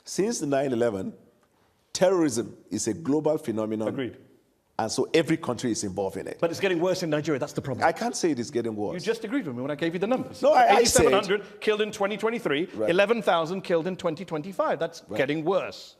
Since 9/11, terrorism is a global phenomenon. Agreed. And so every country is involved in it. But it's getting worse in Nigeria. That's the problem. I can't say it is getting worse. You just agreed with me when I gave you the numbers. No, I said 8,700 killed in 2023, right. 11,000 killed in 2025. That's right. getting worse.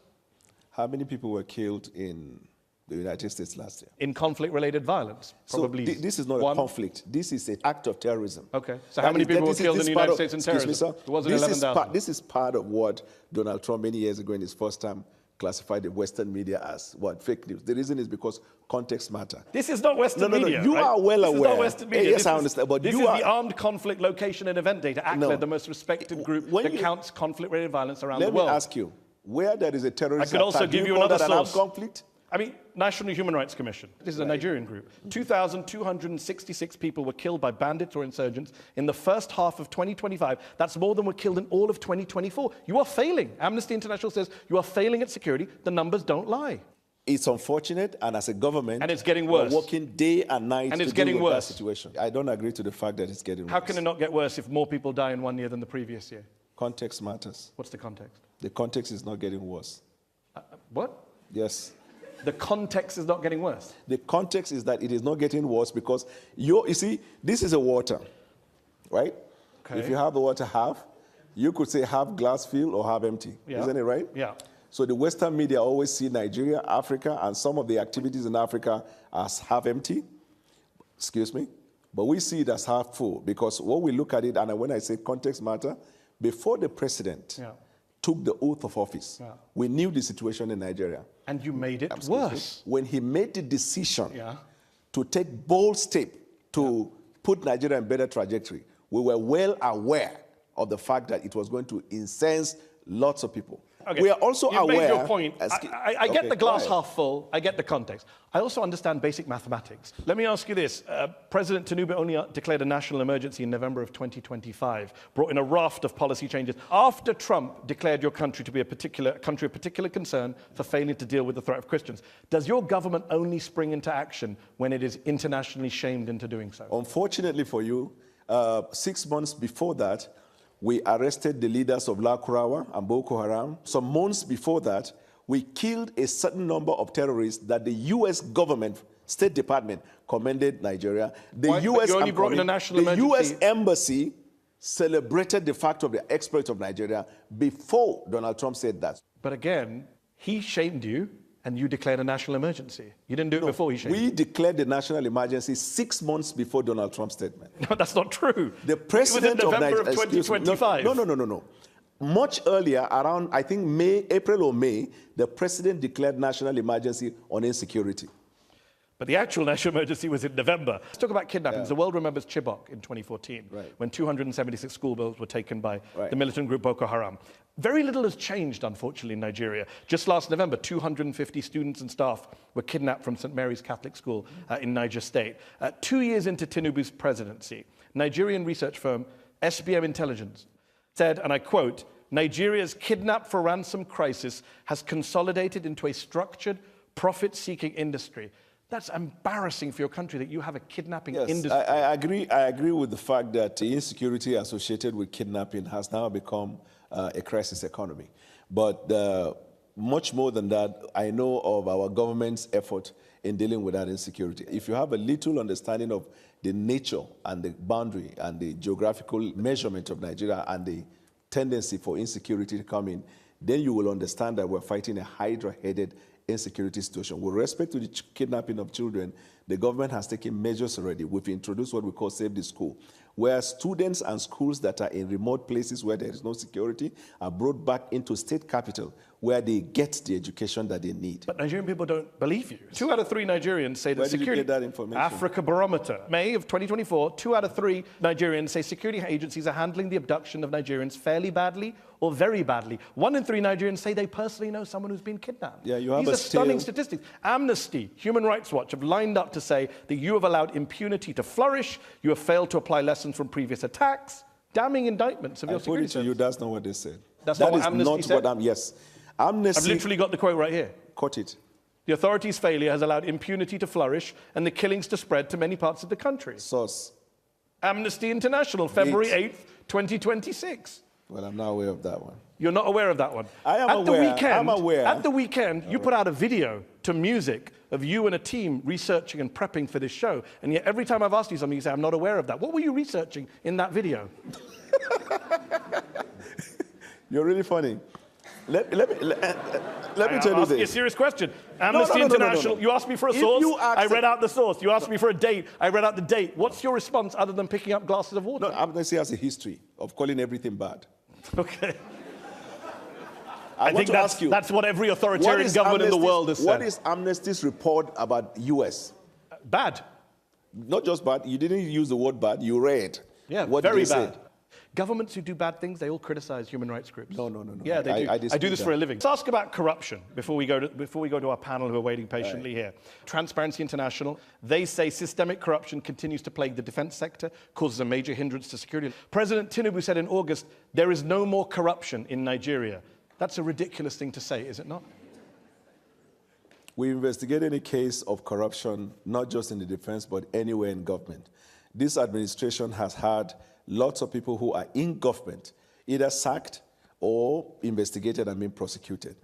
How many people were killed in the United States last year? In conflict-related violence, probably. So this is not a conflict. This is an act of terrorism. Okay. So how many people were killed in the United States in terrorism? Excuse me, sir. It wasn't 11,000. This is part of what Donald Trump many years ago in his first term classified the Western media as what? Fake news. The reason is because context matter. This is not Western media. You right? are well aware. This is not Western media. Yes, I understand. But this is the Armed Conflict Location and Event Data, ACLED, the most respected group that counts conflict-related violence around the world. Let me ask you, where there is a terrorist attack, I could also give you another source. Conflict? I mean, National Human Rights Commission. This is a Nigerian group. 2,266 people were killed by bandits or insurgents in the first half of 2025. That's more than were killed in all of 2024. You are failing. Amnesty International says you are failing at security. The numbers don't lie. It's unfortunate, and as a government, and it's getting worse. We're working day and night and it's to getting deal with worse. That situation. I don't agree to the fact that it's getting worse. How can it not get worse if more people die in 1 year than the previous year? Context matters. What's the context? The context is not getting worse. What? Yes. The context is not getting worse. The context is that it is not getting worse because you see, this is a water, right? Okay. If you have the water half, you could say half glass filled or half empty. Yeah. Isn't it right? Yeah. So the Western media always see Nigeria, Africa, and some of the activities in Africa as half empty. Excuse me. But we see it as half full because when we look at it, and when I say context matter, before the president took the oath of office, we knew the situation in Nigeria. And you made it worse. When he made the decision to take bold step to put Nigeria in better trajectory, we were well aware of the fact that it was going to incense lots of people. Okay. We are also You've aware... made your point. I get the glass half full. I get the context. I also understand basic mathematics. Let me ask you this. President Tinubu only declared a national emergency in November of 2025, brought in a raft of policy changes after Trump declared your country to be a country of particular concern for failing to deal with the threat of Christians. Does your government only spring into action when it is internationally shamed into doing so? Unfortunately for you, 6 months before that, we arrested the leaders of La Kurawa and Boko Haram. Some months before that, we killed a certain number of terrorists that the U.S. government, State Department, commended Nigeria. The U.S. Embassy celebrated the fact of the exploit of Nigeria before Donald Trump said that. But again, he shamed you, and you declared a national emergency. You didn't do it before he shamed you. We declared the national emergency 6 months before Donald Trump's statement. No, that's not true. The president it was in November of 2025. No. Much earlier, around, I think, April or May, the president declared national emergency on insecurity. But the actual national emergency was in November. Let's talk about kidnappings. The world remembers Chibok in 2014, when 276 schoolgirls were taken by the militant group Boko Haram. Very little has changed, unfortunately, in Nigeria. Just last November, 250 students and staff were kidnapped from St. Mary's Catholic School in Niger State. 2 years into Tinubu's presidency, Nigerian research firm SBM Intelligence said, and I quote, "Nigeria's kidnap for ransom crisis has consolidated into a structured, profit-seeking industry." That's embarrassing for your country that you have a kidnapping industry. I agree with the fact that the insecurity associated with kidnapping has now become a crisis economy. But much more than that, I know of our government's effort in dealing with that insecurity. If you have a little understanding of the nature and the boundary and the geographical measurement of Nigeria and the tendency for insecurity to come in, then you will understand that we're fighting a hydra-headed insecurity situation. With respect to the kidnapping of children, the government has taken measures already. We've introduced what we call Save the School, where students and schools that are in remote places where there is no security are brought back into state capital where they get the education that they need. But Nigerian people don't believe you. 2 out of 3 Nigerians say that Where did security... you get that information? Africa Barometer. May of 2024, 2 out of 3 Nigerians say security agencies are handling the abduction of Nigerians fairly badly or very badly. 1 in 3 Nigerians say they personally know someone who's been kidnapped. Yeah, you have These are stunning statistics. Amnesty, Human Rights Watch have lined up to say that you have allowed impunity to flourish, you have failed to apply lessons from previous attacks, damning indictments of your security service. I put it to you, that's not what they said. That's not what Amnesty said? Yes. Amnesty... I've literally got the quote right here. Quote it. The authorities' failure has allowed impunity to flourish and the killings to spread to many parts of the country. Source. Amnesty International, February 8th, 2026. Well, I'm not aware of that one. You're not aware of that one? I am at aware. The weekend, I'm aware. At the weekend, you put out a video to music of you and a team researching and prepping for this show. And yet every time I've asked you something, you say, I'm not aware of that. What were you researching in that video? You're really funny. Let me tell you this. I'm asking you a serious question. Amnesty International, you asked me for a source, I read out the source. You asked me for a date, I read out the date. What's your response other than picking up glasses of water? No, Amnesty has a history of calling everything bad. Okay. I think that's what every authoritarian government in the world has said. What is Amnesty's report about U.S.? Bad. Not just bad. You didn't use the word bad. You read. Yeah, what very they bad. said. Governments who do bad things, they all criticize human rights groups. No. Yeah, they do. I do this for a living. Let's ask about corruption before we go to our panel who are waiting patiently here. Transparency International, they say systemic corruption continues to plague the defense sector, causes a major hindrance to security. President Tinubu said in August, there is no more corruption in Nigeria. That's a ridiculous thing to say, is it not? We investigate any case of corruption, not just in the defense, but anywhere in government. This administration has had lots of people who are in government, either sacked or investigated and being prosecuted.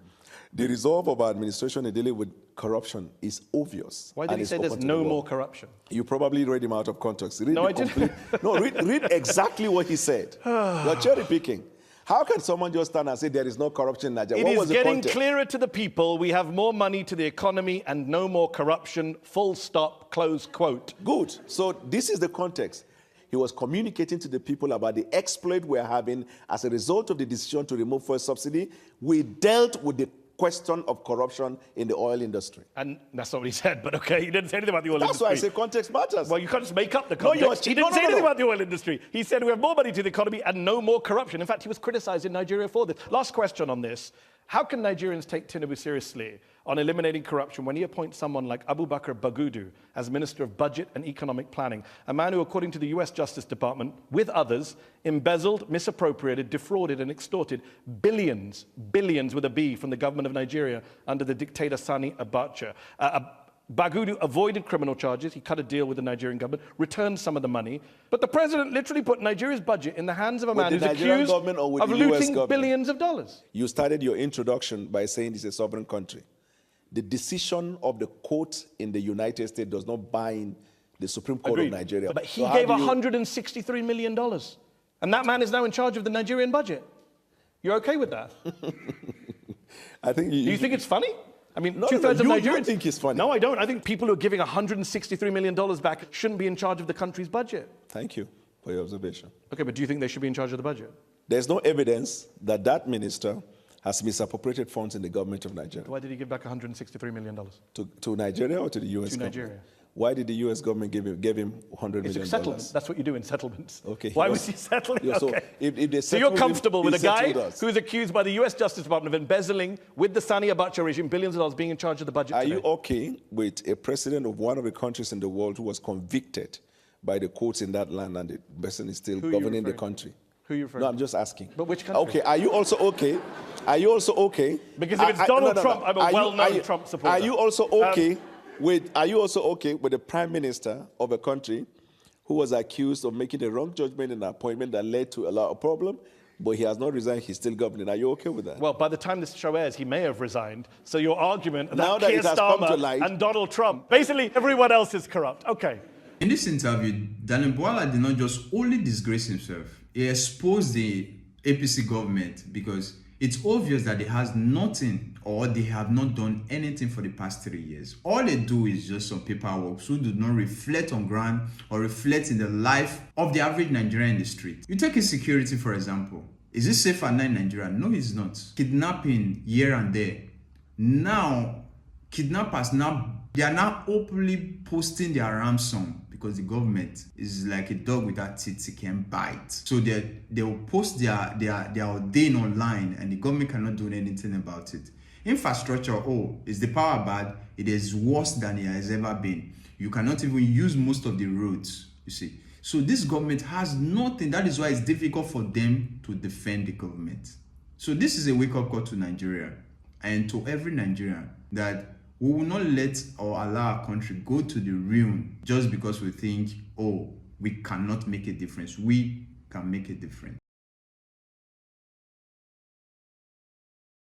The resolve of our administration in dealing with corruption is obvious. Why did he say there's no more corruption? You probably read him out of context. No, I didn't. No, read exactly what he said. You're cherry picking. How can someone just stand and say there is no corruption in Nigeria? It is getting clearer to the people. We have more money to the economy and no more corruption. Full stop, close quote. Good. So this is the context. He was communicating to the people about the exploit we're having as a result of the decision to remove fuel subsidy. We dealt with the question of corruption in the oil industry. And that's not what he said, but okay, he didn't say anything about the oil industry. That's why I say context matters. Well, you can't just make up the context. He didn't say anything about the oil industry. He said we have more money to the economy and no more corruption. In fact, he was criticized in Nigeria for this. Last question on this. How can Nigerians take Tinubu seriously on eliminating corruption when he appoints someone like Abubakar Bagudu as Minister of Budget and Economic Planning, a man who, according to the US Justice Department, with others, embezzled, misappropriated, defrauded, and extorted billions with a B from the government of Nigeria under the dictator Sani Abacha. Bagudu avoided criminal charges. He cut a deal with the Nigerian government, returned some of the money. But the president literally put Nigeria's budget in the hands of a man who's accused of looting billions of dollars. You started your introduction by saying it's a sovereign country. The decision of the court in the United States does not bind the Supreme Court of Nigeria. But he gave $163 million. And that man is now in charge of the Nigerian budget. You're okay with that? Do you think it's funny? I mean, no, two-thirds of Nigerians... You think it's funny? No, I don't. I think people who are giving $163 million back shouldn't be in charge of the country's budget. Thank you for your observation. Okay, but do you think they should be in charge of the budget? There's no evidence that that minister has misappropriated funds in the government of Nigeria. Why did he give back $163 million? To Nigeria or to the U.S. government? Nigeria. Why did the U.S. government give him $100 million? It's settlement. That's what you do in settlements. Okay. Why was he settling? Yeah, so okay. So you're comfortable with a guy who is accused by the U.S. Justice Department of embezzling with the Sani Abacha regime billions of dollars being in charge of the budget Are today? you okay with a president of one of the countries in the world who was convicted by the courts in that land and the person is still governing the country? Who are you referring to? No, I'm just asking. But which country? Okay, are you also okay? Are you also okay? Because if it's Donald Trump, I'm a well-known Trump supporter. Are you also okay with the prime minister of a country who was accused of making a wrong judgment in an appointment that led to a lot of problems, but he has not resigned, he's still governing? Are you okay with that? Well, by the time this show airs, he may have resigned. So your argument that Keir Starmer and Donald Trump, basically everyone else is corrupt. Okay. In this interview, Daniel Bwala did not just only disgrace himself, he exposed the APC government because it's obvious that they has nothing or they have not done anything for the past 3 years. All they do is just some paperwork who do not reflect on ground or reflect in the life of the average Nigerian in the street. You take insecurity, for example. Is it safe at night in Nigeria? No, it's not. Kidnapping here and there. Now, kidnappers they are now openly posting their ransom because the government is like a dog without teeth, it can bite. So they will post their ordain online and the government cannot do anything about it. Infrastructure, is the power bad? It is worse than it has ever been. You cannot even use most of the roads, you see. So this government has nothing. That is why it's difficult for them to defend the government. So this is a wake-up call to Nigeria and to every Nigerian that we will not let or allow our country go to the ruin just because we think, we cannot make a difference. We can make a difference.